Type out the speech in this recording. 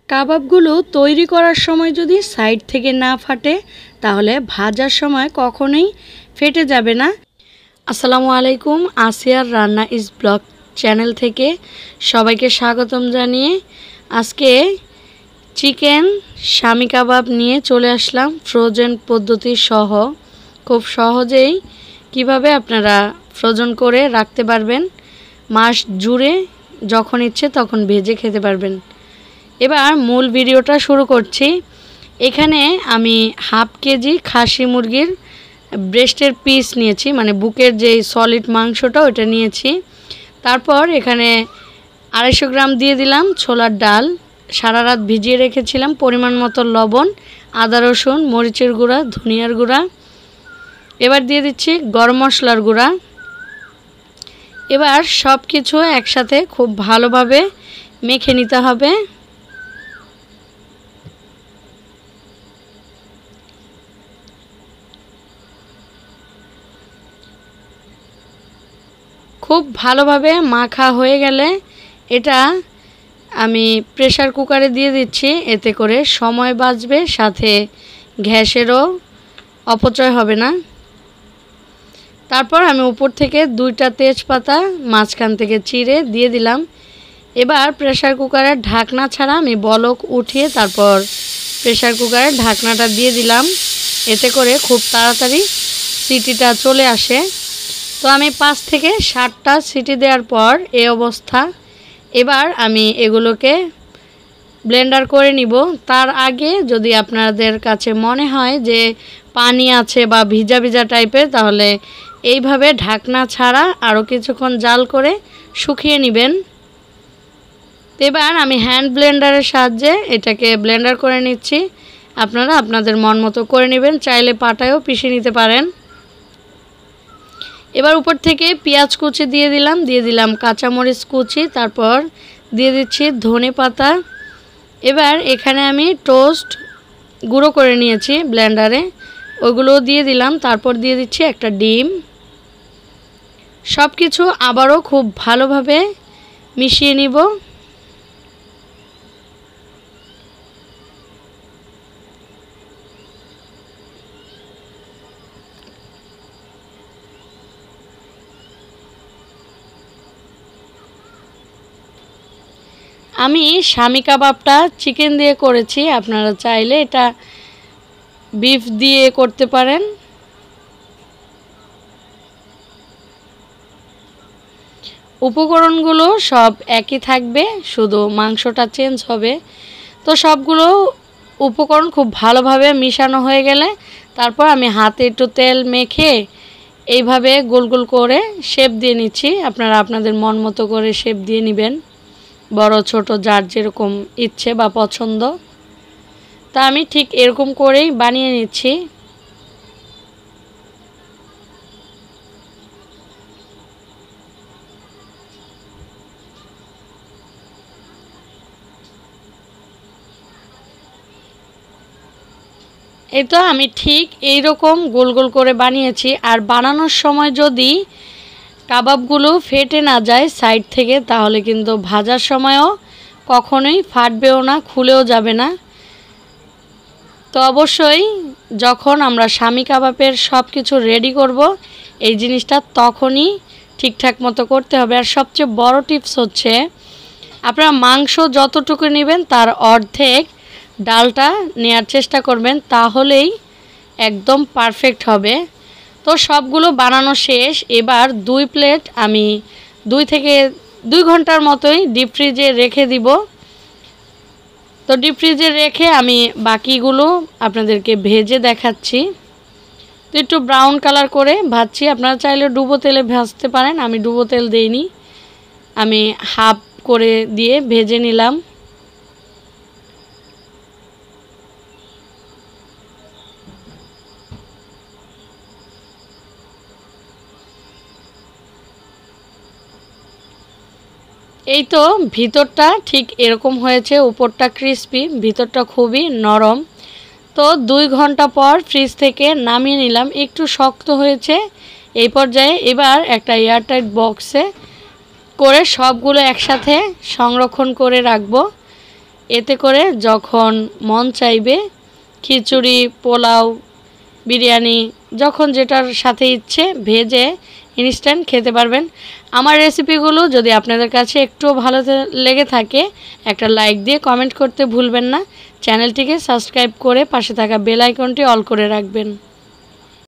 কাবাবগুলো তৈরি করার সময় যদি সাইড থেকে না ফাটে তাহলে ভাজার সময় কখনোই ফেটে যাবে না। আসসালামু আলাইকুম, আসিয়ার রান্না ইজ ব্লগ চ্যানেল থেকে সবাইকে স্বাগতম জানিয়ে আজকে চিকেন শামি কাবাব নিয়ে চলে আসলাম ফ্রোজেন পদ্ধতি সহ। খুব সহজেই কিভাবে আপনারা ফ্রোজেন করে রাখতে পারবেন, মাস জুড়ে যখন ইচ্ছে তখন ভেজে খেতে পারবেন। এবার মূল ভিডিওটা শুরু করছি। এখানে আমি হাফ কেজি খাসি মুরগির ব্রেস্টের পিস নিয়েছি, মানে বুকের যে সলিড মাংসটা ওটা নিয়েছি। তারপর এখানে 250 গ্রাম দিয়ে দিলাম ছোলার ডাল, সারা রাত ভিজিয়ে রেখেছিলাম, পরিমাণ মতো লবণ, আদা রসুন, মরিচের গুঁড়া, ধনিয়ার গুঁড়া। এবার দিয়ে দিচ্ছি গরম মশলার গুঁড়া। এবার সব কিছু একসাথে খুব ভালোভাবে মেখে নিতে হবে। খুব ভালোভাবে মাখা হয়ে গেলে এটা আমি প্রেসার কুকারে দিয়ে দিচ্ছি, এতে করে সময় বাঁচবে, সাথে গ্যাসেরও অপচয় হবে না। তারপর আমি উপর থেকে 2টা তেজপাতা মাঝখান থেকে চিড়ে দিয়ে দিলাম। এবার প্রেসার কুকারের ঢাকনা ছাড়া আমি বলক উঠিয়ে তারপর প্রেসার কুকারের ঢাকনাটা দিয়ে দিলাম, এতে করে খুব তাড়াতাড়ি সিটিটা চলে আসে। তো আমি 5 থেকে 7টা সিটি দেওয়ার পর এই অবস্থা। এবার আমি এগুলোকে ব্লেন্ডার করে নিব। তার আগে যদি আপনাদের কাছে মনে হয় যে পানি আছে বা ভিজা ভিজা টাইপের, তাহলে এইভাবে ঢাকনা ছাড়া আরও কিছুক্ষণ জাল করে শুকিয়ে নেবেন। এবার আমি হ্যান্ড ব্লেন্ডারের সাহায্যে এটাকে ব্লেন্ডার করে নিচ্ছি। আপনারা আপনাদের মন মতো করে নেবেন, চাইলে পাটায়ও পিষে নিতে পারেন। এবার উপর থেকে পেঁয়াজ কুচি দিয়ে দিলাম কাঁচামরিচ কুচি, তারপর দিয়ে দিচ্ছি ধনে পাতা। এবার এখানে আমি টোস্ট গুঁড়ো করে নিয়েছি ব্লেন্ডারে, ওইগুলোও দিয়ে দিলাম। তারপর দিয়ে দিচ্ছি একটা ডিম। সব কিছু আবারও খুব ভালোভাবে মিশিয়ে নিব। আমি শামি কাবাবটা চিকেন দিয়ে করেছি, আপনারা চাইলে এটা বিফ দিয়ে করতে পারেন। উপকরণগুলো সব একই থাকবে, শুধু মাংসটা চেঞ্জ হবে। তো সবগুলো উপকরণ খুব ভালোভাবে মিশানো হয়ে গেলে তারপর আমি হাতে একটু তেল মেখে এইভাবে গোল গোল করে শেপ দিয়ে নিচ্ছি। আপনারা আপনাদের মন মতো করে শেপ দিয়ে নেবেন, বড় ছোট যার যেরকম ইচ্ছে বা পছন্দ। তা আমি ঠিক এরকম করেই বানিয়ে নিচ্ছি। এই তো আমি ঠিক এই রকম গোল গোল করে বানিয়েছি। আর বানানোর সময় যদি কাবাবগুলো ফেটে না যায় সাইড থেকে, তাহলে কিন্তু ভাজার সময়ও কখনোই ফাটবেও না, খুলেও যাবে না। তো অবশ্যই যখন আমরা শামি কাবাবের সব কিছু রেডি করব, এই জিনিসটা তখনই ঠিকঠাক মতো করতে হবে। আর সবচেয়ে বড় টিপস হচ্ছে আপনারা মাংস যতটুকু নেবেন তার অর্ধেক ডালটা নেওয়ার চেষ্টা করবেন, তাহলেই একদম পারফেক্ট হবে। তো সবগুলো বানানো শেষ। এবার 2 প্লেট আমি 2 থেকে 2 ঘন্টার মতোই ডিপ ফ্রিজে রেখে দিব। তো ডিপ ফ্রিজে রেখে আমি বাকিগুলো আপনাদেরকে ভেজে দেখাচ্ছি। তো একটু ব্রাউন কালার করে ভাজছি, আপনারা চাইলে ডুবো তেলে ভাজতে পারেন। আমি ডুবো তেল দেইনি, আমি হাফ করে দিয়ে ভেজে নিলাম। এই তো ভিতরটা ঠিক এরকম হয়েছে, উপরটা ক্রিস্পি, ভিতরটা খুবই নরম। তো 2 ঘন্টা পর ফ্রিজ থেকে নামিয়ে নিলাম, একটু শক্ত হয়েছে এই পর্যায়ে। এবার একটা এয়ারটাইট বক্সে করে সবগুলো একসাথে সংরক্ষণ করে রাখবো। এতে করে যখন মন চাইবে খিচুড়ি, পোলাও, বিরিয়ানি যখন যেটার সাথে ইচ্ছে ভেজে ইনস্ট্যান্ট খেতে পারবেন। আমার রেসিপিগুলো যদি আপনাদের কাছে একটু ভালো লেগে থাকে একটা লাইক দিয়ে কমেন্ট করতে ভুলবেন না। চ্যানেলটিকে সাবস্ক্রাইব করে পাশে থাকা বেল আইকনটি অল করে রাখবেন।